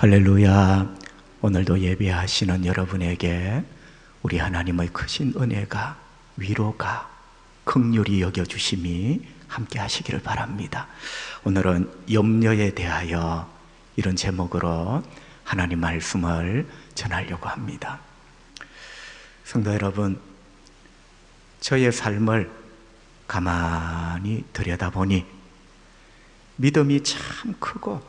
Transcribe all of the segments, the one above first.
할렐루야. 오늘도 예배하시는 여러분에게 우리 하나님의 크신 은혜가, 위로가, 긍휼히 여겨주심이 함께 하시기를 바랍니다. 오늘은 염려에 대하여 이런 제목으로 하나님 말씀을 전하려고 합니다. 성도 여러분, 저의 삶을 가만히 들여다보니 믿음이 참 크고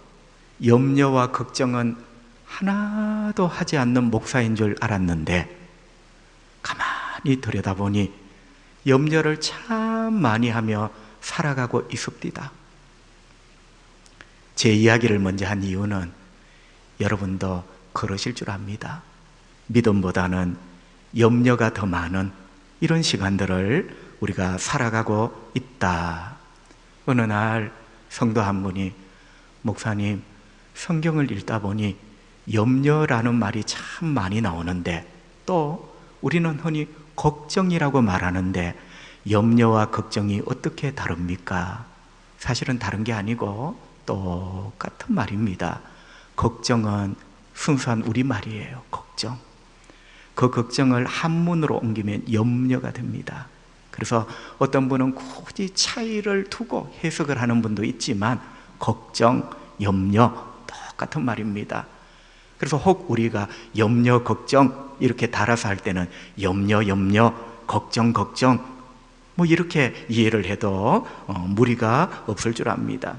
염려와 걱정은 하나도 하지 않는 목사인 줄 알았는데, 가만히 들여다보니 염려를 참 많이 하며 살아가고 있습니다. 제 이야기를 먼저 한 이유는 여러분도 그러실 줄 압니다. 믿음보다는 염려가 더 많은 이런 시간들을 우리가 살아가고 있다. 어느 날 성도 한 분이, 목사님, 성경을 읽다 보니 염려라는 말이 참 많이 나오는데, 또 우리는 흔히 걱정이라고 말하는데 염려와 걱정이 어떻게 다릅니까? 사실은 다른 게 아니고 똑같은 말입니다. 걱정은 순수한 우리말이에요. 걱정. 그 걱정을 한문으로 옮기면 염려가 됩니다. 그래서 어떤 분은 굳이 차이를 두고 해석을 하는 분도 있지만 걱정, 염려 똑같은 말입니다. 그래서 혹 우리가 염려, 걱정 이렇게 달아서 할 때는 염려, 걱정 뭐 이렇게 이해를 해도 무리가 없을 줄 압니다.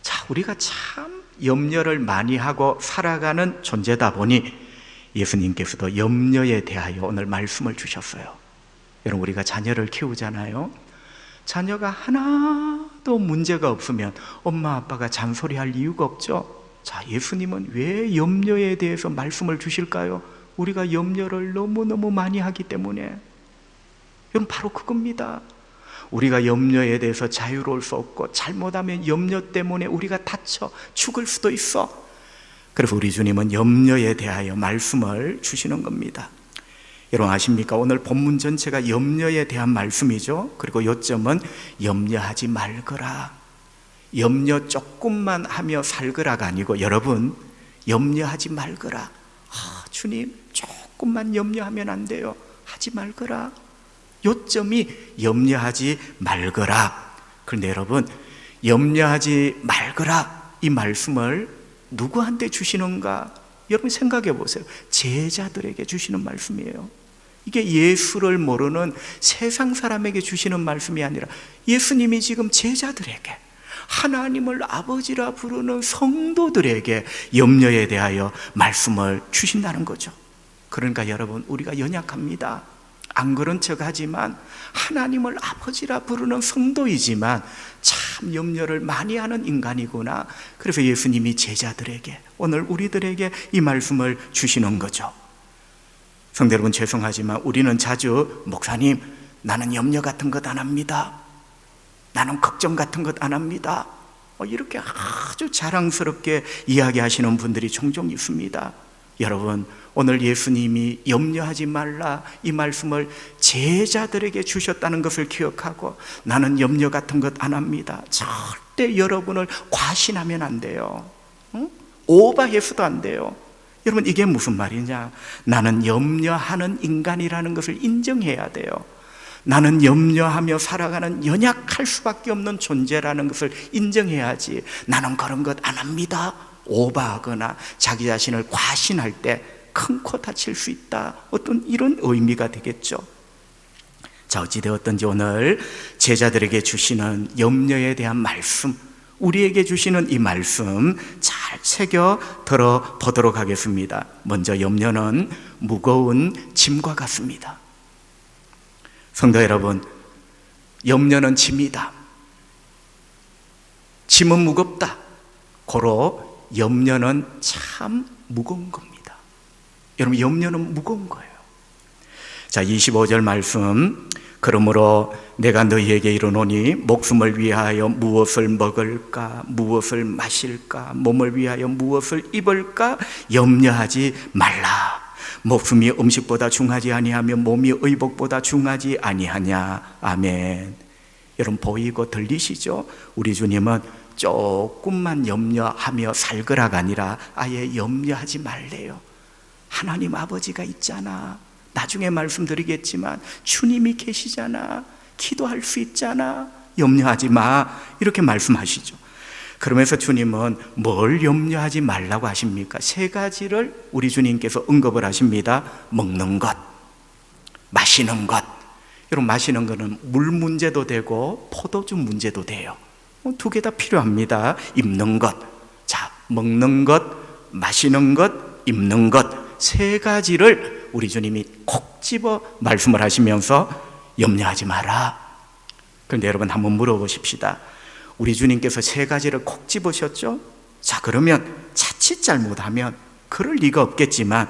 자, 우리가 참 염려를 많이 하고 살아가는 존재다 보니 예수님께서도 염려에 대하여 오늘 말씀을 주셨어요. 여러분, 우리가 자녀를 키우잖아요. 자녀가 하나도 문제가 없으면 엄마 아빠가 잔소리할 이유가 없죠. 자, 예수님은 왜 염려에 대해서 말씀을 주실까요? 우리가 염려를 너무너무 많이 하기 때문에. 여러분, 바로 그겁니다. 우리가 염려에 대해서 자유로울 수 없고, 잘못하면 염려 때문에 우리가 다쳐 죽을 수도 있어. 그래서 우리 주님은 염려에 대하여 말씀을 주시는 겁니다. 여러분 아십니까? 오늘 본문 전체가 염려에 대한 말씀이죠. 그리고 요점은 염려하지 말거라. 염려 조금만 하며 살거라가 아니고, 여러분, 염려하지 말거라. 주님, 조금만 염려하면 안 돼요. 하지 말거라. 요점이 염려하지 말거라. 그런데 여러분, 염려하지 말거라 이 말씀을 누구한테 주시는가? 여러분 생각해 보세요. 제자들에게 주시는 말씀이에요. 이게 예수를 모르는 세상 사람에게 주시는 말씀이 아니라 예수님이 지금 제자들에게, 하나님을 아버지라 부르는 성도들에게 염려에 대하여 말씀을 주신다는 거죠. 그러니까 여러분, 우리가 연약합니다. 안 그런 척 하지만 하나님을 아버지라 부르는 성도이지만 참 염려를 많이 하는 인간이구나. 그래서 예수님이 제자들에게, 오늘 우리들에게 이 말씀을 주시는 거죠. 성도 여러분, 죄송하지만 우리는 자주, 목사님, 나는 염려 같은 것 안 합니다. 나는 걱정 같은 것 안 합니다. 이렇게 아주 자랑스럽게 이야기하시는 분들이 종종 있습니다. 여러분, 오늘 예수님이 염려하지 말라 이 말씀을 제자들에게 주셨다는 것을 기억하고, 나는 염려 같은 것 안 합니다. 절대 여러분을 과신하면 안 돼요. 오버해서도 안 돼요. 여러분, 이게 무슨 말이냐? 나는 염려하는 인간이라는 것을 인정해야 돼요. 나는 염려하며 살아가는 연약할 수밖에 없는 존재라는 것을 인정해야지, 나는 그런 것 안 합니다, 오버하거나 자기 자신을 과신할 때 큰 코 다칠 수 있다, 어떤 이런 의미가 되겠죠. 자, 어찌되었든지 오늘 제자들에게 주시는 염려에 대한 말씀, 우리에게 주시는 이 말씀 잘 새겨 들어보도록 하겠습니다. 먼저, 염려는 무거운 짐과 같습니다. 성도 여러분, 염려는 짐이다. 짐은 무겁다. 고로 염려는 참 무거운 겁니다. 여러분, 염려는 무거운 거예요. 자, 25절 말씀, 그러므로 내가 너희에게 이르노니 목숨을 위하여 무엇을 먹을까, 무엇을 마실까, 몸을 위하여 무엇을 입을까 염려하지 말라. 목숨이 음식보다 중하지 아니하며 몸이 의복보다 중하지 아니하냐. 아멘. 여러분, 보이고 들리시죠? 우리 주님은 조금만 염려하며 살거라가 아니라 아예 염려하지 말래요. 하나님 아버지가 있잖아. 나중에 말씀드리겠지만 주님이 계시잖아. 기도할 수 있잖아. 염려하지 마. 이렇게 말씀하시죠. 그러면서 주님은 뭘 염려하지 말라고 하십니까? 세 가지를 우리 주님께서 언급을 하십니다. 먹는 것, 마시는 것. 여러분, 마시는 것은 물 문제도 되고 포도주 문제도 돼요. 두 개 다 필요합니다. 입는 것. 자, 먹는 것, 마시는 것, 입는 것. 세 가지를 우리 주님이 콕 집어 말씀을 하시면서 염려하지 마라. 그런데 여러분, 한번 물어보십시다. 우리 주님께서 세 가지를 콕 집으셨죠? 자, 그러면 자칫 잘못하면 그럴 리가 없겠지만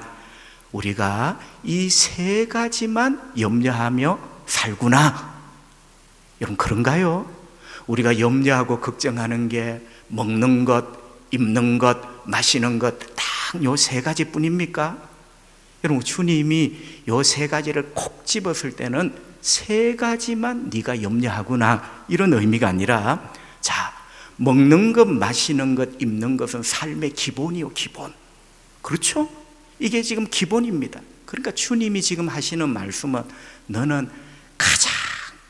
우리가 이 세 가지만 염려하며 살구나. 여러분, 그런가요? 우리가 염려하고 걱정하는 게 먹는 것, 입는 것, 마시는 것 딱 요 세 가지뿐입니까? 여러분, 주님이 요 세 가지를 콕 집었을 때는 세 가지만 네가 염려하구나, 이런 의미가 아니라, 자, 먹는 것, 마시는 것, 입는 것은 삶의 기본이요, 기본. 그렇죠? 이게 지금 기본입니다. 그러니까 주님이 지금 하시는 말씀은 너는 가장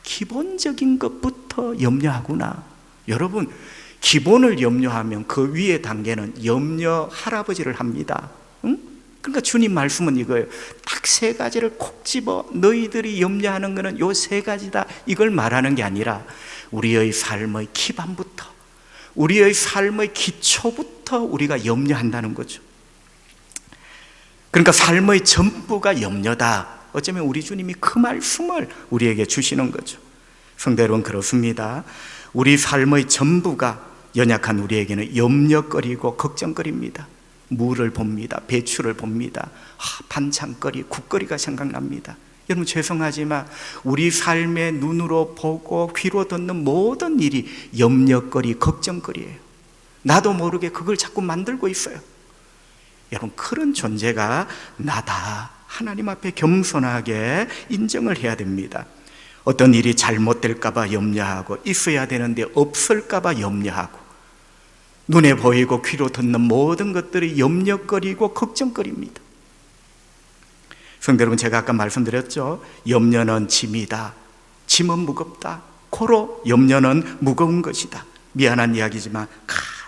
기본적인 것부터 염려하구나. 여러분, 기본을 염려하면 그 위의 단계는 염려 할아버지를 합니다. 응? 그러니까 주님 말씀은 이거예요. 딱 세 가지를 콕 집어 너희들이 염려하는 것은 요 세 가지다, 이걸 말하는 게 아니라 우리의 삶의 기반부터, 우리의 삶의 기초부터 우리가 염려한다는 거죠. 그러니까 삶의 전부가 염려다. 어쩌면 우리 주님이 그 말씀을 우리에게 주시는 거죠. 성도 여러분, 그렇습니다. 우리 삶의 전부가 연약한 우리에게는 염려거리고 걱정거리입니다. 무를 봅니다. 배추를 봅니다. 반찬거리, 국거리가 생각납니다. 여러분, 죄송하지만 우리 삶의 눈으로 보고 귀로 듣는 모든 일이 염려거리, 걱정거리예요. 나도 모르게 그걸 자꾸 만들고 있어요. 여러분, 그런 존재가 나다. 하나님 앞에 겸손하게 인정을 해야 됩니다. 어떤 일이 잘못될까봐 염려하고, 있어야 되는데 없을까봐 염려하고, 눈에 보이고 귀로 듣는 모든 것들이 염려거리고 걱정거리입니다. 성도 여러분, 제가 아까 말씀드렸죠. 염려는 짐이다. 짐은 무겁다. 고로 염려는 무거운 것이다. 미안한 이야기지만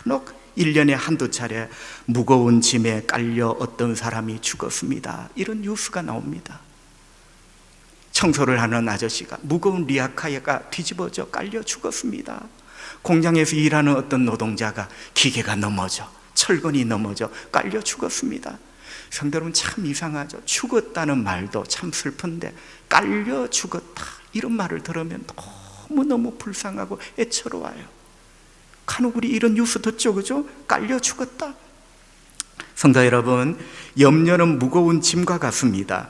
간혹 1년에 한두 차례 무거운 짐에 깔려 어떤 사람이 죽었습니다. 이런 뉴스가 나옵니다. 청소를 하는 아저씨가 무거운 리아카가 뒤집어져 깔려 죽었습니다. 공장에서 일하는 어떤 노동자가 기계가 넘어져, 철근이 넘어져 깔려 죽었습니다. 성도 여러분, 참 이상하죠. 죽었다는 말도 참 슬픈데 깔려 죽었다, 이런 말을 들으면 너무너무 불쌍하고 애처로워요. 간혹 우리 이런 뉴스 듣죠, 그죠? 깔려 죽었다. 성도 여러분, 염려는 무거운 짐과 같습니다.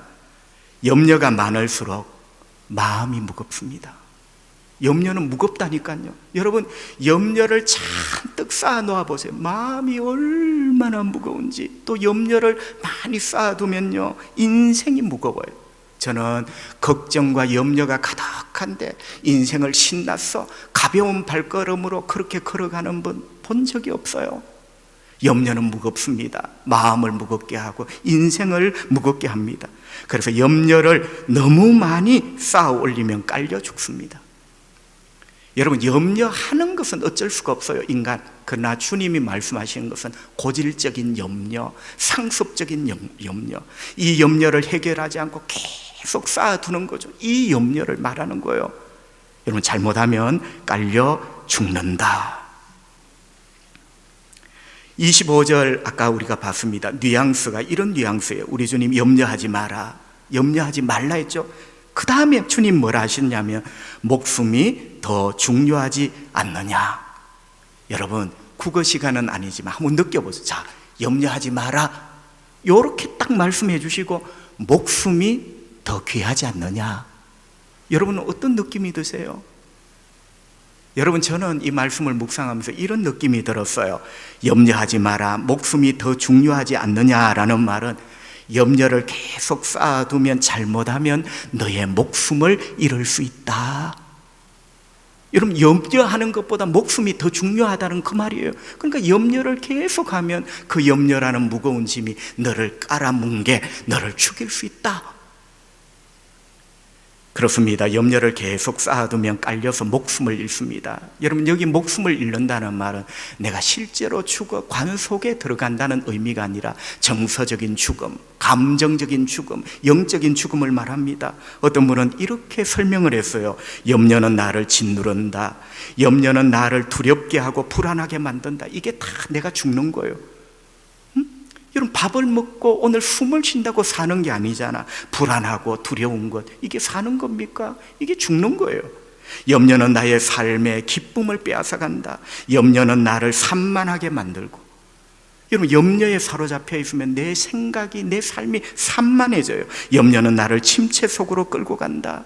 염려가 많을수록 마음이 무겁습니다. 염려는 무겁다니까요. 여러분, 염려를 잔뜩 쌓아놓아 보세요. 마음이 얼마나 무거운지. 또 염려를 많이 쌓아두면요, 인생이 무거워요. 저는 걱정과 염려가 가득한데 인생을 신나서 가벼운 발걸음으로 그렇게 걸어가는 분 본 적이 없어요. 염려는 무겁습니다. 마음을 무겁게 하고 인생을 무겁게 합니다. 그래서 염려를 너무 많이 쌓아 올리면 깔려 죽습니다. 여러분, 염려하는 것은 어쩔 수가 없어요, 인간. 그러나 주님이 말씀하시는 것은 고질적인 염려, 상습적인 염려, 이 염려를 해결하지 않고 계속 쌓아두는 거죠. 이 염려를 말하는 거예요. 여러분, 잘못하면 깔려 죽는다. 25절 아까 우리가 봤습니다. 뉘앙스가 이런 뉘앙스예요. 우리 주님 염려하지 마라, 염려하지 말라 했죠. 그 다음에 주님 뭐라 하셨냐면 목숨이 더 중요하지 않느냐. 여러분, 국어 시간은 아니지만 한번 느껴보세요. 자, 염려하지 마라, 이렇게 딱 말씀해 주시고 목숨이 더 귀하지 않느냐. 여러분은 어떤 느낌이 드세요? 여러분, 저는 이 말씀을 묵상하면서 이런 느낌이 들었어요. 염려하지 마라, 목숨이 더 중요하지 않느냐라는 말은 염려를 계속 쌓아두면 잘못하면 너의 목숨을 잃을 수 있다, 여러분, 염려하는 것보다 목숨이 더 중요하다는 그 말이에요. 그러니까 염려를 계속하면 그 염려라는 무거운 짐이 너를 깔아뭉개 너를 죽일 수 있다. 그렇습니다. 염려를 계속 쌓아두면 깔려서 목숨을 잃습니다. 여러분, 여기 목숨을 잃는다는 말은 내가 실제로 죽어 관 속에 들어간다는 의미가 아니라 정서적인 죽음, 감정적인 죽음, 영적인 죽음을 말합니다. 어떤 분은 이렇게 설명을 했어요. 염려는 나를 짓누른다. 염려는 나를 두렵게 하고 불안하게 만든다. 이게 다 내가 죽는 거예요. 여러분, 밥을 먹고 오늘 숨을 쉰다고 사는 게 아니잖아. 불안하고 두려운 것, 이게 사는 겁니까? 이게 죽는 거예요. 염려는 나의 삶의 기쁨을 빼앗아간다. 염려는 나를 산만하게 만들고, 여러분, 염려에 사로잡혀 있으면 내 생각이, 내 삶이 산만해져요. 염려는 나를 침체 속으로 끌고 간다.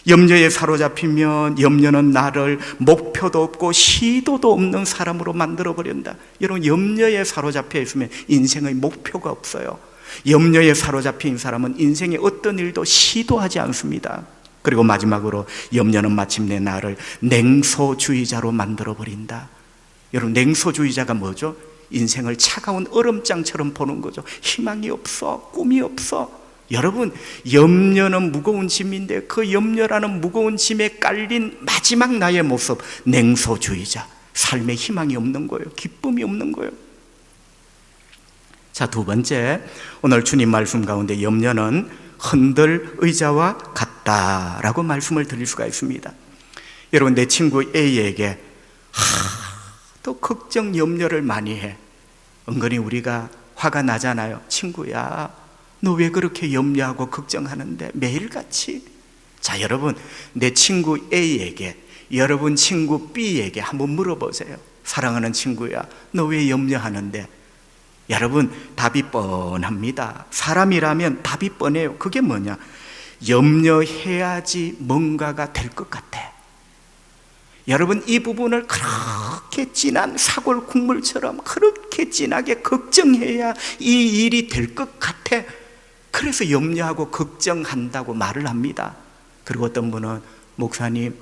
염려에 사로잡히면 염려는 나를 목표도 없고 시도도 없는 사람으로 만들어버린다. 여러분, 염려에 사로잡혀 있으면 인생의 목표가 없어요. 염려에 사로잡힌 사람은 인생의 어떤 일도 시도하지 않습니다. 그리고 마지막으로 염려는 마침내 나를 냉소주의자로 만들어버린다. 여러분, 냉소주의자가 뭐죠? 인생을 차가운 얼음장처럼 보는 거죠. 희망이 없어, 꿈이 없어. 여러분, 염려는 무거운 짐인데 그 염려라는 무거운 짐에 깔린 마지막 나의 모습, 냉소주의자. 삶에 희망이 없는 거예요. 기쁨이 없는 거예요. 자, 두 번째, 오늘 주님 말씀 가운데 염려는 흔들 의자와 같다라고 말씀을 드릴 수가 있습니다. 여러분, 내 친구 A에게 또 걱정, 염려를 많이 해. 은근히 우리가 화가 나잖아요. 친구야, 너 왜 그렇게 염려하고 걱정하는데 매일같이? 자, 여러분, 내 친구 A에게, 여러분 친구 B에게 한번 물어보세요. 사랑하는 친구야, 너 왜 염려하는데? 여러분, 답이 뻔합니다. 사람이라면 답이 뻔해요. 그게 뭐냐? 염려해야지 뭔가가 될 것 같아. 여러분, 이 부분을 그렇게 진한 사골 국물처럼 그렇게 진하게 걱정해야 이 일이 될 것 같아. 그래서 염려하고 걱정한다고 말을 합니다. 그리고 어떤 분은, 목사님,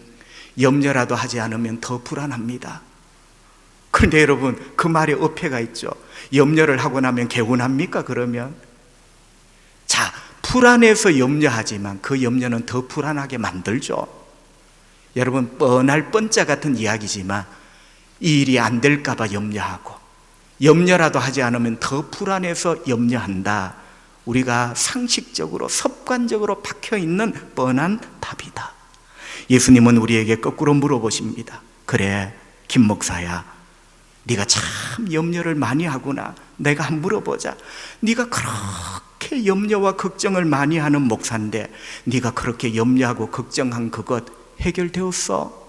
염려라도 하지 않으면 더 불안합니다. 그런데 여러분, 그 말에 어폐가 있죠. 염려를 하고 나면 개운합니까? 그러면 자, 불안해서 염려하지만 그 염려는 더 불안하게 만들죠. 여러분, 뻔할 뻔짜 같은 이야기지만 이 일이 안 될까 봐 염려하고, 염려라도 하지 않으면 더 불안해서 염려한다. 우리가 상식적으로 습관적으로 박혀있는 뻔한 답이다. 예수님은 우리에게 거꾸로 물어보십니다. 그래, 김 목사야, 네가 참 염려를 많이 하구나. 내가 한번 물어보자. 네가 그렇게 염려와 걱정을 많이 하는 목사인데 네가 그렇게 염려하고 걱정한 그것 해결되었어?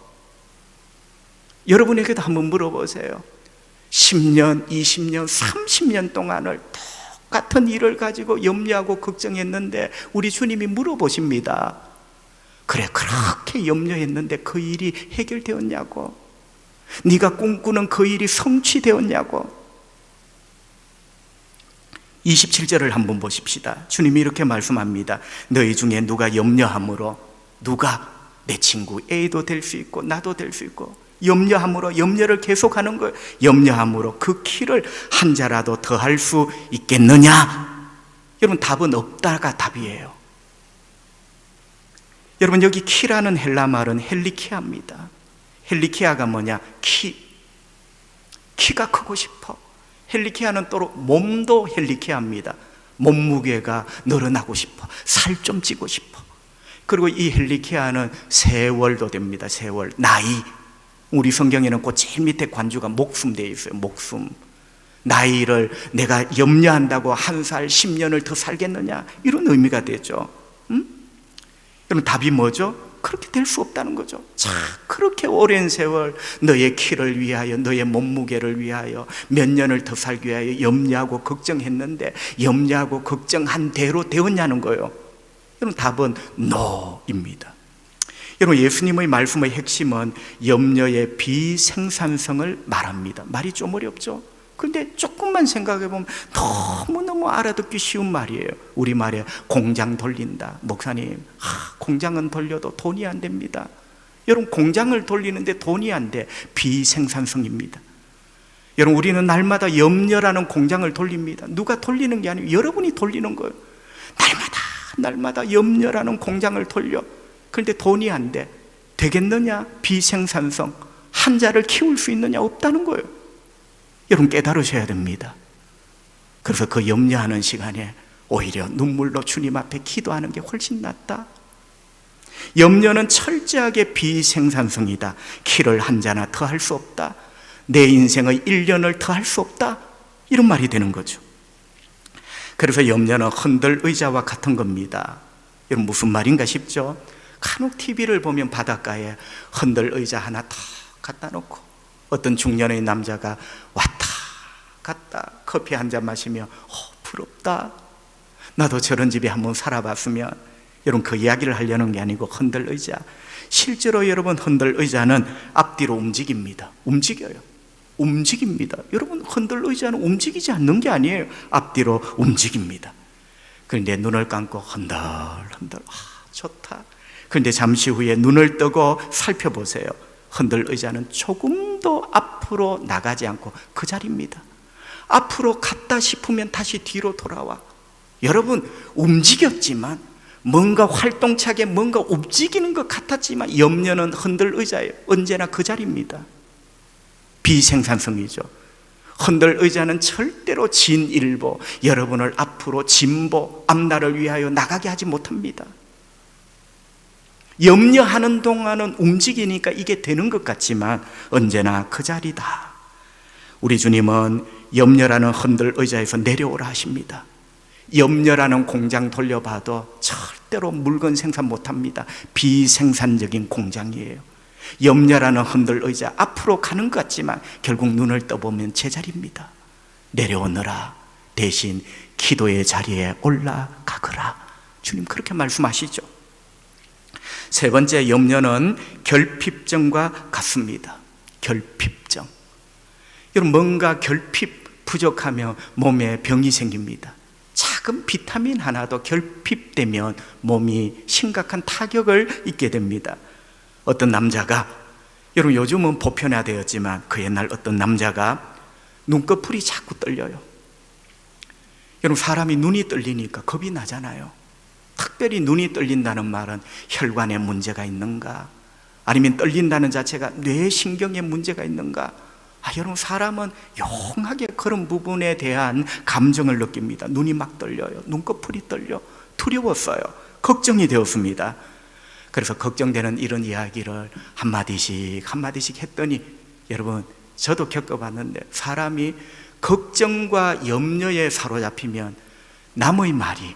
여러분에게도 한번 물어보세요. 10년, 20년, 30년 동안을 똑같은 일을 가지고 염려하고 걱정했는데 우리 주님이 물어보십니다. 그래, 그렇게 염려했는데 그 일이 해결되었냐고? 네가 꿈꾸는 그 일이 성취되었냐고? 27절을 한번 보십시다. 주님이 이렇게 말씀합니다. 너희 중에 누가 염려함으로, 누가, 내 친구 A도 될 수 있고 나도 될 수 있고, 염려함으로, 염려를 계속하는 거예요. 염려함으로 그 키를 한 자라도 더 할 수 있겠느냐? 여러분, 답은 없다가 답이에요. 여러분, 여기 키라는 헬라 말은 헬리키아입니다. 헬리키아가 뭐냐? 키가 크고 싶어. 헬리키아는 또 몸도 헬리키아입니다. 몸무게가 늘어나고 싶어. 살 좀 찌고 싶어. 그리고 이 헬리키아는 세월도 됩니다. 세월, 나이. 우리 성경에는 그 제일 밑에 관주가 목숨 되어 있어요. 목숨. 나이를 내가 염려한다고 1살, 10년을 더 살겠느냐? 이런 의미가 되죠. 그럼 답이 뭐죠? 그렇게 될 수 없다는 거죠. 자, 그렇게 오랜 세월 너의 키를 위하여, 너의 몸무게를 위하여, 몇 년을 더 살기 위하여 염려하고 걱정했는데 염려하고 걱정한 대로 되었냐는 거예요. 여러분, 답은 NO입니다. 여러분, 예수님의 말씀의 핵심은 염려의 비생산성을 말합니다. 말이 좀 어렵죠? 그런데 조금만 생각해 보면 너무너무 알아듣기 쉬운 말이에요. 우리말에 공장 돌린다. 목사님, 공장은 돌려도 돈이 안 됩니다. 여러분, 공장을 돌리는데 돈이 안 돼. 비생산성입니다. 여러분, 우리는 날마다 염려라는 공장을 돌립니다. 누가 돌리는 게 아니고 여러분이 돌리는 거예요. 날마다 염려라는 공장을 돌려. 그런데 돈이 안 돼. 되겠느냐? 비생산성. 한자를 키울 수 있느냐? 없다는 거예요. 여러분, 깨달으셔야 됩니다. 그래서 그 염려하는 시간에 오히려 눈물로 주님 앞에 기도하는 게 훨씬 낫다. 염려는 철저하게 비생산성이다. 키를 한 자나 더 할 수 없다. 내 인생의 1년을 더 할 수 없다. 이런 말이 되는 거죠. 그래서 염려는 흔들 의자와 같은 겁니다. 여러분, 무슨 말인가 싶죠? 간혹 TV를 보면 바닷가에 흔들 의자 하나 탁 갖다 놓고 어떤 중년의 남자가 왔다 갔다 커피 한 잔 마시며 부럽다. 나도 저런 집에 한번 살아봤으면. 여러분, 그 이야기를 하려는 게 아니고 흔들 의자. 실제로 여러분, 흔들 의자는 앞뒤로 움직입니다. 움직입니다. 여러분, 흔들 의자는 움직이지 않는 게 아니에요. 앞뒤로 움직입니다. 그런데 눈을 감고 흔들 좋다. 그런데 잠시 후에 눈을 뜨고 살펴보세요. 흔들 의자는 조금도 앞으로 나가지 않고 그 자리입니다. 앞으로 갔다 싶으면 다시 뒤로 돌아와. 여러분, 움직였지만 뭔가 활동차게 뭔가 움직이는 것 같았지만 염려는 흔들 의자예요. 언제나 그 자리입니다. 비생산성이죠. 흔들 의자는 절대로 진일보, 여러분을 앞으로 진보, 앞날을 위하여 나가게 하지 못합니다. 염려하는 동안은 움직이니까 이게 되는 것 같지만 언제나 그 자리다. 우리 주님은 염려라는 흔들 의자에서 내려오라 하십니다. 염려라는 공장 돌려봐도 절대로 물건 생산 못합니다. 비생산적인 공장이에요. 염려라는 흔들 의자, 앞으로 가는 것 같지만 결국 눈을 떠보면 제자리입니다. 내려오너라. 대신 기도의 자리에 올라가거라. 주님 그렇게 말씀하시죠. 세 번째, 염려는 결핍증과 같습니다. 결핍증. 여러분, 뭔가 결핍 부족하면 몸에 병이 생깁니다. 작은 비타민 하나도 결핍되면 몸이 심각한 타격을 입게 됩니다. 어떤 남자가, 여러분 요즘은 보편화되었지만 그 옛날 어떤 남자가 눈꺼풀이 자꾸 떨려요. 여러분, 사람이 눈이 떨리니까 겁이 나잖아요. 특별히 눈이 떨린다는 말은 혈관에 문제가 있는가, 아니면 떨린다는 자체가 뇌신경에 문제가 있는가. 여러분, 사람은 용하게 그런 부분에 대한 감정을 느낍니다. 눈이 막 떨려요. 눈꺼풀이 떨려. 두려웠어요. 걱정이 되었습니다. 그래서 걱정되는 이런 이야기를 한마디씩 했더니, 여러분, 저도 겪어봤는데 사람이 걱정과 염려에 사로잡히면 남의 말이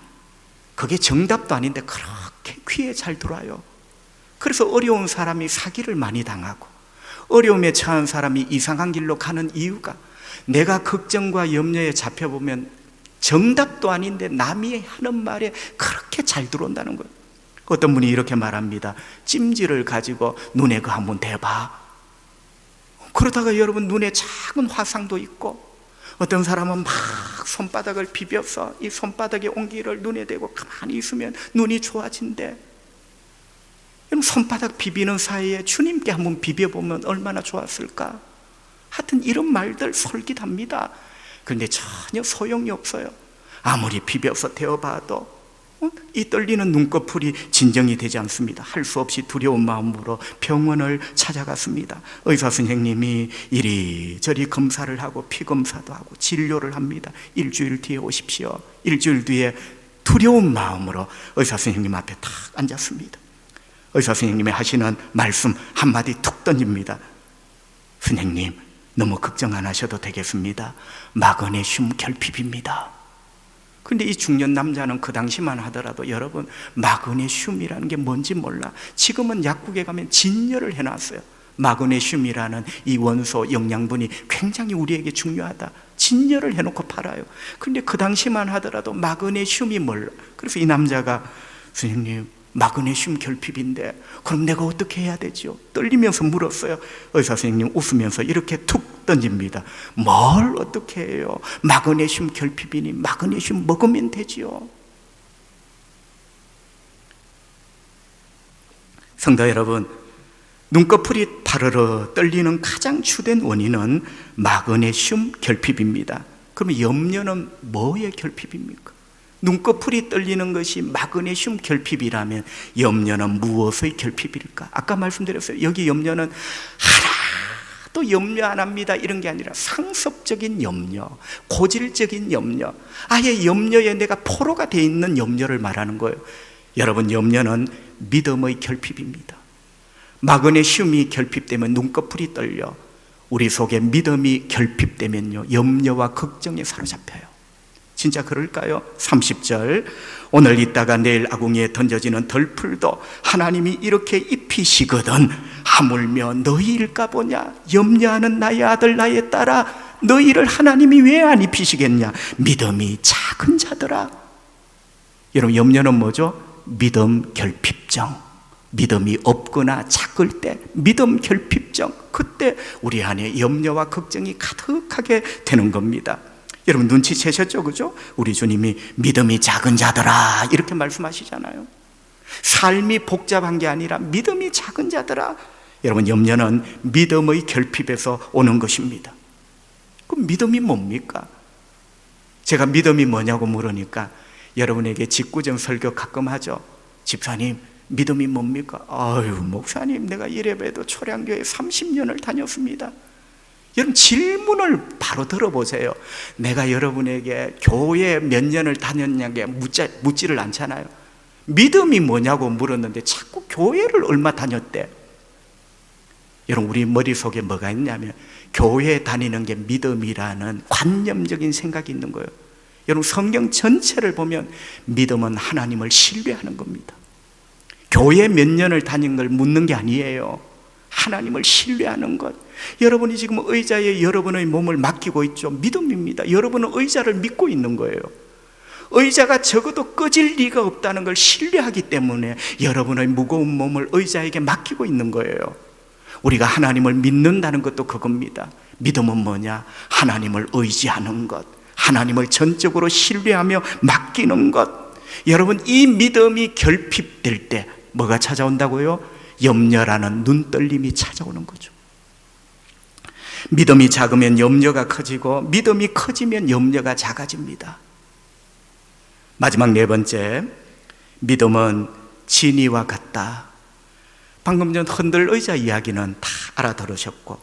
그게 정답도 아닌데 그렇게 귀에 잘 들어와요. 그래서 어려운 사람이 사기를 많이 당하고 어려움에 처한 사람이 이상한 길로 가는 이유가, 내가 걱정과 염려에 잡혀보면 정답도 아닌데 남이 하는 말에 그렇게 잘 들어온다는 거예요. 어떤 분이 이렇게 말합니다. 찜질을 가지고 눈에 그 한번 대봐. 그러다가 여러분 눈에 작은 화상도 있고, 어떤 사람은 막 손바닥을 비벼서 이 손바닥의 온기를 눈에 대고 가만히 있으면 눈이 좋아진대. 손바닥 비비는 사이에 주님께 한번 비벼보면 얼마나 좋았을까. 하여튼 이런 말들 솔깃합니다. 그런데 전혀 소용이 없어요. 아무리 비벼서 대어봐도 이 떨리는 눈꺼풀이 진정이 되지 않습니다. 할 수 없이 두려운 마음으로 병원을 찾아갔습니다. 의사 선생님이 이리저리 검사를 하고 피검사도 하고 진료를 합니다. 일주일 뒤에 오십시오. 일주일 뒤에 두려운 마음으로 의사 선생님 앞에 탁 앉았습니다. 의사 선생님이 하시는 말씀 한마디 툭 던집니다. 선생님, 너무 걱정 안 하셔도 되겠습니다. 마그네슘 결핍입니다. 근데 이 중년 남자는 그 당시만 하더라도 여러분, 마그네슘이라는 게 뭔지 몰라. 지금은 약국에 가면 진열을 해놨어요. 마그네슘이라는 이 원소 영양분이 굉장히 우리에게 중요하다. 진열을 해놓고 팔아요. 근데 그 당시만 하더라도 마그네슘이 몰라. 그래서 이 남자가, 선생님, 마그네슘 결핍인데 그럼 내가 어떻게 해야 되죠? 떨리면서 물었어요. 의사 선생님 웃으면서 이렇게 툭 던집니다. 뭘 어떻게 해요? 마그네슘 결핍이니 마그네슘 먹으면 되지요. 성도 여러분, 눈꺼풀이 파르르 떨리는 가장 주된 원인은 마그네슘 결핍입니다. 그러면 염려는 뭐의 결핍입니까? 눈꺼풀이 떨리는 것이 마그네슘 결핍이라면 염려는 무엇의 결핍일까? 아까 말씀드렸어요. 여기 염려는 하나도 염려 안 합니다 이런 게 아니라 상습적인 염려, 고질적인 염려, 아예 염려에 내가 포로가 돼 있는 염려를 말하는 거예요. 여러분, 염려는 믿음의 결핍입니다. 마그네슘이 결핍되면 눈꺼풀이 떨려, 우리 속에 믿음이 결핍되면요 염려와 걱정에 사로잡혀요. 진짜 그럴까요? 30절, 오늘 있다가 내일 아궁이에 던져지는 덜풀도 하나님이 이렇게 입히시거든 하물며 너희일까 보냐? 염려하는 나의 아들 나의 딸아, 너희를 하나님이 왜 안 입히시겠냐? 믿음이 작은 자들아. 여러분, 염려는 뭐죠? 믿음 결핍증. 믿음이 없거나 작을 때 믿음 결핍증, 그때 우리 안에 염려와 걱정이 가득하게 되는 겁니다. 여러분, 눈치채셨죠? 그죠? 우리 주님이 믿음이 작은 자들아 이렇게 말씀하시잖아요. 삶이 복잡한 게 아니라 믿음이 작은 자들아. 여러분, 염려는 믿음의 결핍에서 오는 것입니다. 그럼 믿음이 뭡니까? 제가 믿음이 뭐냐고 물으니까 여러분에게 직구정 설교 가끔 하죠. 집사님, 믿음이 뭡니까? 아유, 목사님, 내가 이래봬도 초량교회 30년을 다녔습니다. 여러분, 질문을 바로 들어보세요. 내가 여러분에게 교회 몇 년을 다녔냐게 묻지를 않잖아요. 믿음이 뭐냐고 물었는데 자꾸 교회를 얼마 다녔대. 여러분, 우리 머릿속에 뭐가 있냐면 교회 다니는 게 믿음이라는 관념적인 생각이 있는 거예요. 여러분, 성경 전체를 보면 믿음은 하나님을 신뢰하는 겁니다. 교회 몇 년을 다닌 걸 묻는 게 아니에요. 하나님을 신뢰하는 것. 여러분이 지금 의자에 여러분의 몸을 맡기고 있죠. 믿음입니다. 여러분은 의자를 믿고 있는 거예요. 의자가 적어도 꺼질 리가 없다는 걸 신뢰하기 때문에 여러분의 무거운 몸을 의자에게 맡기고 있는 거예요. 우리가 하나님을 믿는다는 것도 그겁니다. 믿음은 뭐냐? 하나님을 의지하는 것, 하나님을 전적으로 신뢰하며 맡기는 것. 여러분, 이 믿음이 결핍될 때 뭐가 찾아온다고요? 염려라는 눈떨림이 찾아오는 거죠. 믿음이 작으면 염려가 커지고 믿음이 커지면 염려가 작아집니다. 마지막 네 번째, 믿음은 진이와 같다. 방금 전 흔들 의자 이야기는 다 알아들으셨고,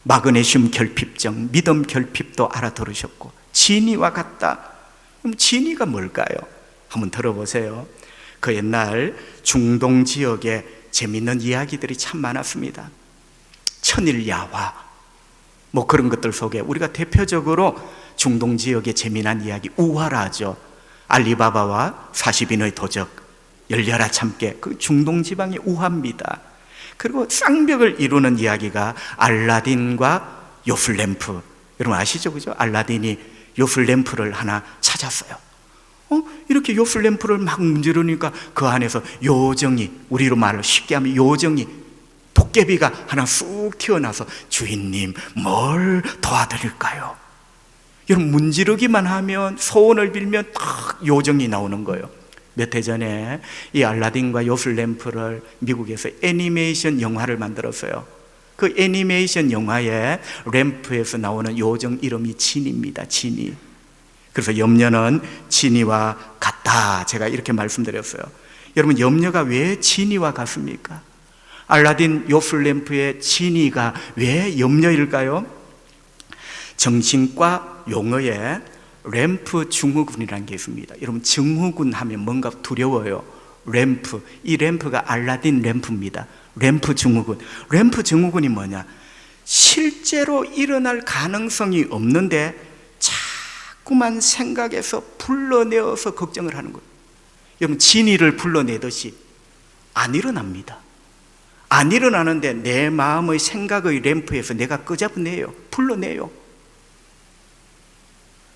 마그네슘 결핍증, 믿음 결핍도 알아들으셨고, 진이와 같다. 그럼 진이가 뭘까요? 한번 들어보세요. 그 옛날 중동 지역에 재밌는 이야기들이 참 많았습니다. 천일야화 뭐 그런 것들 속에 우리가 대표적으로 중동 지역의 재미난 이야기, 우화라죠. 알리바바와 40인의 도적, 열려라 참깨, 그 중동 지방의 우화입니다. 그리고 쌍벽을 이루는 이야기가 알라딘과 요술램프. 여러분 아시죠? 그죠? 알라딘이 요술램프를 하나 찾았어요. 이렇게 요술램프를 막 문지르니까 그 안에서 요정이, 우리로 말을 쉽게 하면 요정이, 도깨비가 하나 쑥 튀어나와서 주인님 뭘 도와드릴까요? 여러분, 문지르기만 하면, 소원을 빌면 딱 요정이 나오는 거예요. 몇 해 전에 이 알라딘과 요술램프를 미국에서 애니메이션 영화를 만들었어요. 그 애니메이션 영화의 램프에서 나오는 요정 이름이 진입니다. 진이. 그래서 염려는 진이와 같다, 제가 이렇게 말씀드렸어요. 여러분, 염려가 왜 진이와 같습니까? 알라딘 요술램프의 진이가 왜 염려일까요? 정신과 용어에 램프 증후군이라는 게 있습니다. 여러분, 증후군 하면 뭔가 두려워요. 램프, 이 램프가 알라딘 램프입니다. 램프 증후군. 램프 증후군이 뭐냐? 실제로 일어날 가능성이 없는데 자꾸만 생각해서 불러내어서 걱정을 하는 거예요. 여러분, 진이를 불러내듯이 안 일어납니다. 안 일어나는데 내 마음의 생각의 램프에서 내가 끄잡아내요. 불러내요.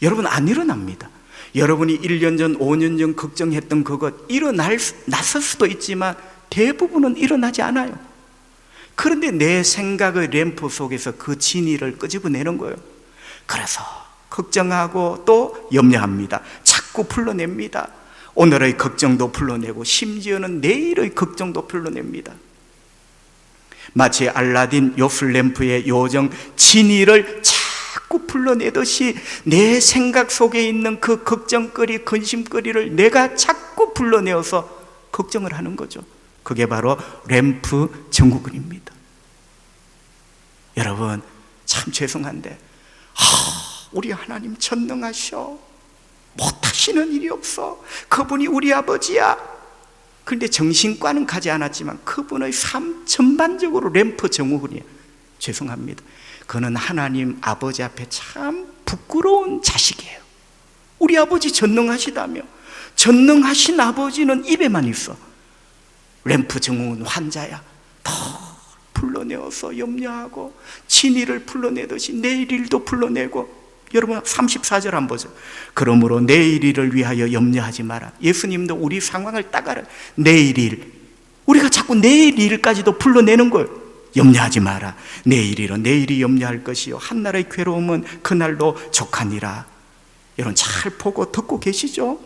여러분, 안 일어납니다. 여러분이 1년 전, 5년 전 걱정했던 그것 났을 수도 있지만 대부분은 일어나지 않아요. 그런데 내 생각의 램프 속에서 그 진이를 끄집어내는 거예요. 그래서 걱정하고 또 염려합니다. 자꾸 풀러냅니다. 오늘의 걱정도 풀러내고 심지어는 내일의 걱정도 풀러냅니다. 마치 알라딘 요술램프의 요정 지니를 자꾸 불러내듯이 내 생각 속에 있는 그 걱정거리, 근심거리를 내가 자꾸 불러내어서 걱정을 하는 거죠. 그게 바로 램프 증후군입니다. 여러분, 참 죄송한데 우리 하나님 전능하셔, 못하시는 일이 없어, 그분이 우리 아버지야. 그런데 정신과는 가지 않았지만 그분의 삶 전반적으로 램프 증후군이에요. 죄송합니다. 그는 하나님 아버지 앞에 참 부끄러운 자식이에요. 우리 아버지 전능하시다며. 전능하신 아버지는 입에만 있어. 램프 증후군 환자야. 더 불러내어서 염려하고 진이를 불러내듯이 내일 일도 불러내고. 여러분 34절 한번 보세요. 그러므로 내일 일을 위하여 염려하지 마라. 예수님도 우리 상황을 딱 알아요. 내일 일, 우리가 자꾸 내일 일까지도 불러내는 거예요. 염려하지 마라. 내일 일은 내일이 염려할 것이요 한날의 괴로움은 그날로 족하니라. 여러분 잘 보고 듣고 계시죠?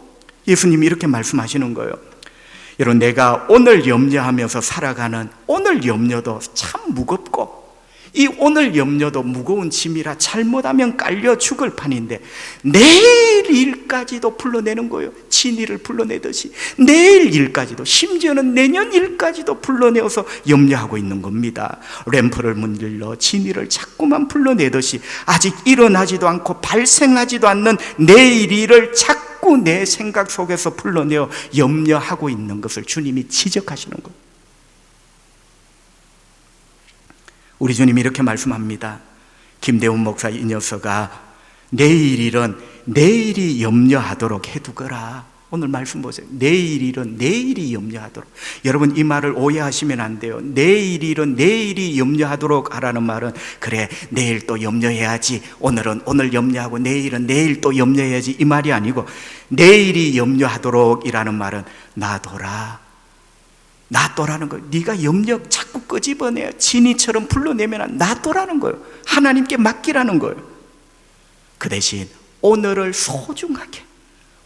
예수님이 이렇게 말씀하시는 거예요. 여러분, 내가 오늘 염려하면서 살아가는 오늘 염려도 참 무겁고, 이 오늘 염려도 무거운 짐이라 잘못하면 깔려 죽을 판인데 내일 일까지도 불러내는 거예요. 진이를 불러내듯이 내일 일까지도, 심지어는 내년 일까지도 불러내어서 염려하고 있는 겁니다. 램프를 문질러 진이를 자꾸만 불러내듯이 아직 일어나지도 않고 발생하지도 않는 내일 일을 자꾸 내 생각 속에서 불러내어 염려하고 있는 것을 주님이 지적하시는 거예요. 우리 주님이 이렇게 말씀합니다. 김대훈 목사 이 녀석아, 내일 일은 내일이 염려하도록 해두거라. 오늘 말씀 보세요. 내일 일은 내일이 염려하도록. 여러분 이 말을 오해하시면 안 돼요. 내일 일은 내일이 염려하도록 하라는 말은 그래 내일 또 염려해야지, 오늘은 오늘 염려하고 내일은 내일 또 염려해야지, 이 말이 아니고, 내일이 염려하도록 이라는 말은 놔둬라는 거예요. 네가 염려 자꾸 끄집어내요. 진이처럼 불러내면 놔둬라는 거예요. 하나님께 맡기라는 거예요. 그 대신 오늘을 소중하게,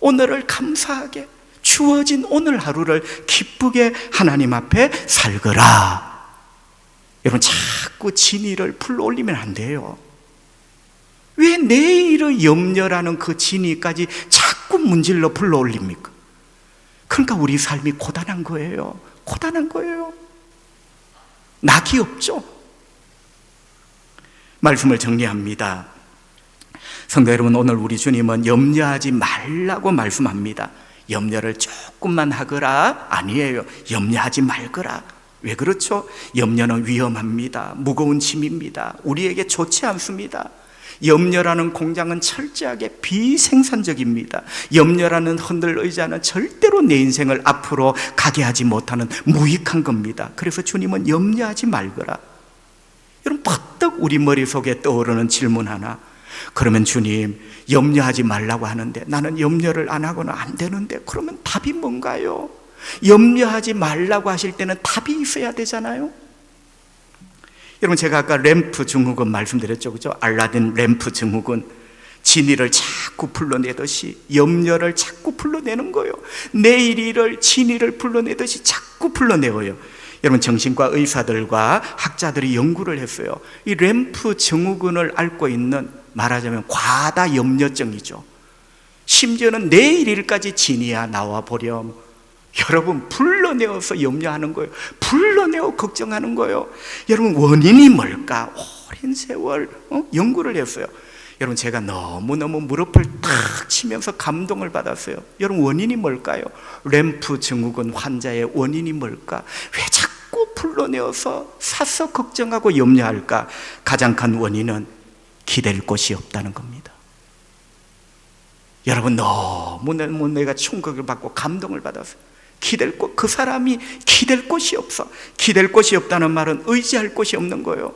오늘을 감사하게, 주어진 오늘 하루를 기쁘게 하나님 앞에 살거라. 여러분 자꾸 진이를 불러올리면 안 돼요. 왜 내일의 염려라는 그 진이까지 자꾸 문질러 불러올립니까? 그러니까 우리 삶이 고단한 거예요. 고단한 거예요. 낙이 없죠. 말씀을 정리합니다. 성도 여러분, 오늘 우리 주님은 염려하지 말라고 말씀합니다. 염려를 조금만 하거라 아니에요. 염려하지 말거라. 왜 그렇죠? 염려는 위험합니다. 무거운 짐입니다. 우리에게 좋지 않습니다. 염려라는 공장은 철저하게 비생산적입니다. 염려라는 흔들 의자는 절대로 내 인생을 앞으로 가게 하지 못하는 무익한 겁니다. 그래서 주님은 염려하지 말거라. 여러분 퍼뜩 우리 머릿속에 떠오르는 질문 하나, 그러면 주님 염려하지 말라고 하는데 나는 염려를 안 하고는 안 되는데, 그러면 답이 뭔가요? 염려하지 말라고 하실 때는 답이 있어야 되잖아요. 여러분 제가 아까 램프 증후군 말씀드렸죠, 그죠? 알라딘 램프 증후군, 진이를 자꾸 불러내듯이 염려를 자꾸 불러내는 거예요. 내일 일을 진이를 불러내듯이 자꾸 불러내어요. 여러분 정신과 의사들과 학자들이 연구를 했어요. 이 램프 증후군을 앓고 있는, 말하자면 과다 염려증이죠. 심지어는 내일 일까지 진이야 나와 보렴. 여러분 불러내어서 염려하는 거예요. 불러내어 걱정하는 거예요. 여러분 원인이 뭘까? 오랜 세월 연구를 했어요. 여러분 제가 너무너무 무릎을 탁 치면서 감동을 받았어요. 여러분 원인이 뭘까요? 램프 증후군 환자의 원인이 뭘까? 왜 자꾸 불러내어서 사서 걱정하고 염려할까? 가장 큰 원인은 기댈 곳이 없다는 겁니다. 여러분 너무 내가 충격을 받고 감동을 받았어요. 기댈 곳, 그 사람이 기댈 곳이 없어. 기댈 곳이 없다는 말은 의지할 곳이 없는 거예요.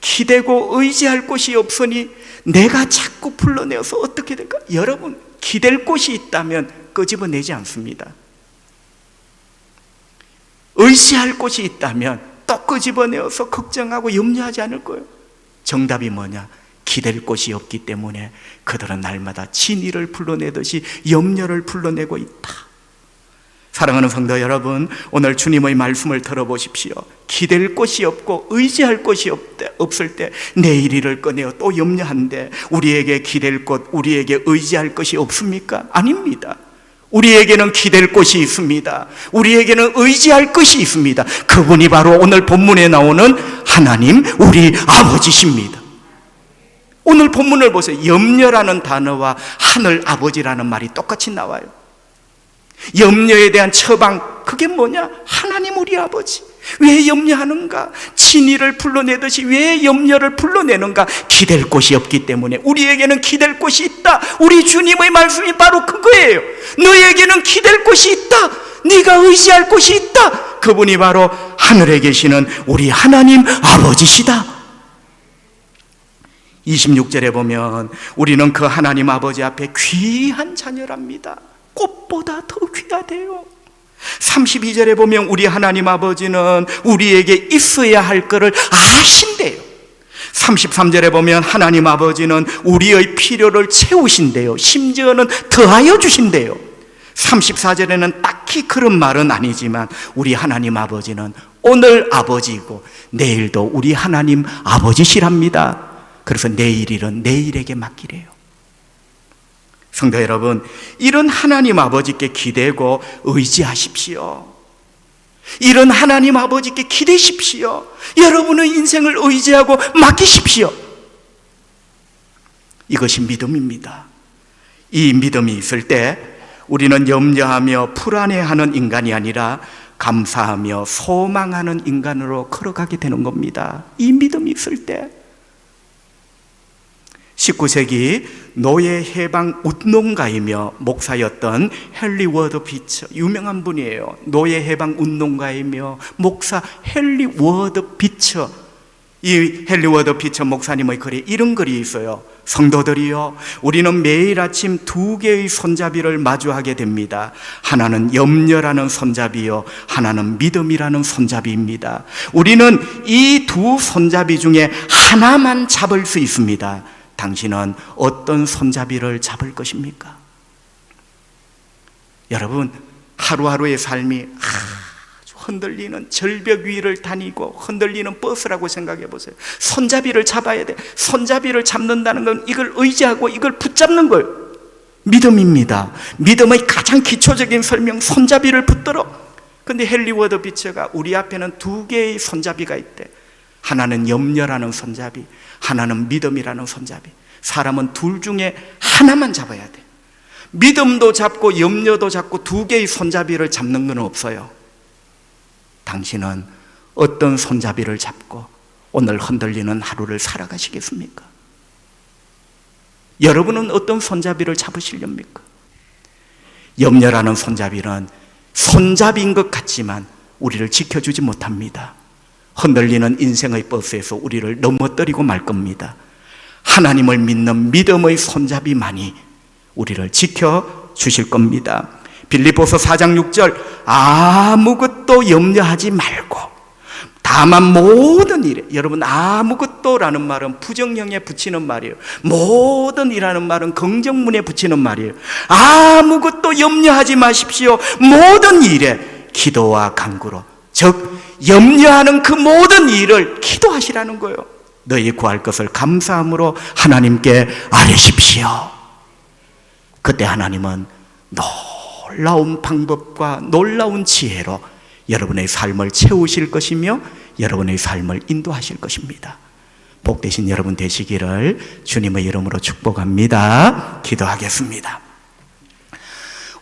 기대고 의지할 곳이 없으니 내가 자꾸 불러내어서 어떻게 될까? 여러분 기댈 곳이 있다면 끄집어내지 않습니다. 의지할 곳이 있다면 또 끄집어내어서 걱정하고 염려하지 않을 거예요. 정답이 뭐냐? 기댈 곳이 없기 때문에 그들은 날마다 진이를 불러내듯이 염려를 불러내고 있다. 사랑하는 성도 여러분, 오늘 주님의 말씀을 들어보십시오. 기댈 곳이 없고 의지할 곳이 없을 때 내일 일을 꺼내어 또 염려한데 우리에게 기댈 곳, 우리에게 의지할 것이 없습니까? 아닙니다. 우리에게는 기댈 곳이 있습니다. 우리에게는 의지할 것이 있습니다. 그분이 바로 오늘 본문에 나오는 하나님 우리 아버지십니다. 오늘 본문을 보세요. 염려라는 단어와 하늘 아버지라는 말이 똑같이 나와요. 염려에 대한 처방, 그게 뭐냐? 하나님 우리 아버지. 왜 염려하는가? 친히를 불러내듯이 왜 염려를 불러내는가? 기댈 곳이 없기 때문에. 우리에게는 기댈 곳이 있다. 우리 주님의 말씀이 바로 그거예요. 너에게는 기댈 곳이 있다. 네가 의지할 곳이 있다. 그분이 바로 하늘에 계시는 우리 하나님 아버지시다. 26절에 보면 우리는 그 하나님 아버지 앞에 귀한 자녀랍니다. 꽃보다 더 귀하대요. 32절에 보면 우리 하나님 아버지는 우리에게 있어야 할 것을 아신대요. 33절에 보면 하나님 아버지는 우리의 필요를 채우신대요. 심지어는 더하여 주신대요. 34절에는 딱히 그런 말은 아니지만 우리 하나님 아버지는 오늘 아버지이고 내일도 우리 하나님 아버지시랍니다. 그래서 내일 일은 내일에게 맡기래요. 성도 여러분, 이런 하나님 아버지께 기대고 의지하십시오. 이런 하나님 아버지께 기대십시오. 여러분의 인생을 의지하고 맡기십시오. 이것이 믿음입니다. 이 믿음이 있을 때 우리는 염려하며 불안해하는 인간이 아니라 감사하며 소망하는 인간으로 걸어가게 되는 겁니다. 이 믿음이 있을 때 19세기 노예 해방 운동가이며 목사였던 헨리 워드 비처, 유명한 분이에요. 노예 해방 운동가이며 목사 헨리 워드 비처. 이 헨리 워드 비처 목사님의 글에 이런 글이 있어요. 성도들이여, 우리는 매일 아침 두 개의 손잡이를 마주하게 됩니다. 하나는 염려라는 손잡이요, 하나는 믿음이라는 손잡이입니다. 우리는 이 두 손잡이 중에 하나만 잡을 수 있습니다. 당신은 어떤 손잡이를 잡을 것입니까? 여러분, 하루하루의 삶이 아주 흔들리는 절벽 위를 다니고 흔들리는 버스라고 생각해 보세요. 손잡이를 잡아야 돼. 손잡이를 잡는다는 건 이걸 의지하고 이걸 붙잡는 거예요. 믿음입니다. 믿음의 가장 기초적인 설명, 손잡이를 붙들어. 근데 헨리 워드 비처가 우리 앞에는 두 개의 손잡이가 있대. 하나는 염려라는 손잡이, 하나는 믿음이라는 손잡이. 사람은 둘 중에 하나만 잡아야 돼. 믿음도 잡고 염려도 잡고 두 개의 손잡이를 잡는 건 없어요. 당신은 어떤 손잡이를 잡고 오늘 흔들리는 하루를 살아가시겠습니까? 여러분은 어떤 손잡이를 잡으시렵니까? 염려라는 손잡이는 손잡이인 것 같지만 우리를 지켜주지 못합니다. 흔들리는 인생의 버스에서 우리를 넘어뜨리고 말 겁니다. 하나님을 믿는 믿음의 손잡이만이 우리를 지켜주실 겁니다. 빌립보서 4장 6절, 아무것도 염려하지 말고 다만 모든 일에, 여러분 아무것도라는 말은 부정형에 붙이는 말이에요. 모든 이라는 말은 긍정문에 붙이는 말이에요. 아무것도 염려하지 마십시오. 모든 일에 기도와 간구로, 즉 염려하는 그 모든 일을 기도하시라는 거예요. 너희 구할 것을 감사함으로 하나님께 아뢰십시오. 그때 하나님은 놀라운 방법과 놀라운 지혜로 여러분의 삶을 채우실 것이며 여러분의 삶을 인도하실 것입니다. 복되신 여러분 되시기를 주님의 이름으로 축복합니다. 기도하겠습니다.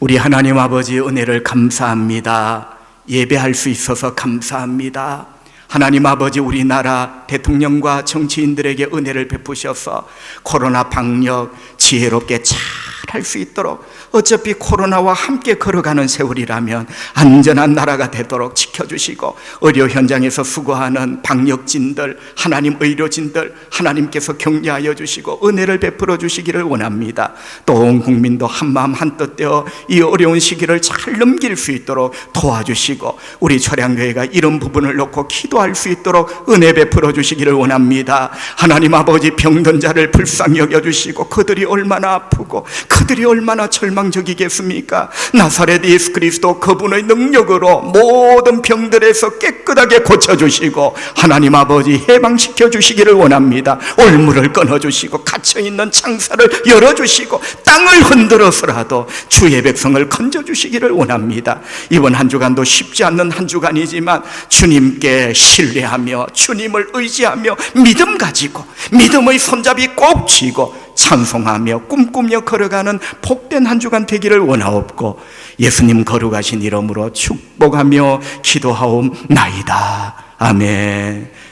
우리 하나님 아버지 은혜를 감사합니다. 예배할 수 있어서 감사합니다. 하나님 아버지, 우리나라 대통령과 정치인들에게 은혜를 베푸셔서 코로나 방역 지혜롭게 잘 할 수 있도록, 어차피 코로나와 함께 걸어가는 세월이라면 안전한 나라가 되도록 지켜주시고, 의료 현장에서 수고하는 방역진들, 하나님 의료진들 하나님께서 격려하여 주시고 은혜를 베풀어 주시기를 원합니다. 또 온 국민도 한마음 한뜻 되어 이 어려운 시기를 잘 넘길 수 있도록 도와주시고, 우리 초량교회가 이런 부분을 놓고 기도할 수 있도록 은혜 베풀어 주시기를 원합니다. 하나님 아버지, 병든 자를 불쌍히 여겨주시고 그들이 얼마나 아프고 그들이 얼마나 절망적이겠습니까? 나사렛 예수 그리스도 그분의 능력으로 모든 병들에서 깨끗하게 고쳐주시고 하나님 아버지 해방시켜 주시기를 원합니다. 올무를 끊어주시고 갇혀있는 창사를 열어주시고 땅을 흔들어서라도 주의 백성을 건져주시기를 원합니다. 이번 한 주간도 쉽지 않는 한 주간이지만 주님께 신뢰하며 주님을 의지하며 믿음 가지고 믿음의 손잡이 꼭 쥐고 찬송하며 꿈꾸며 걸어가는 복된 한 주간 되기를 원하옵고 예수님 거룩하신 이름으로 축복하며 기도하옵나이다. 아멘.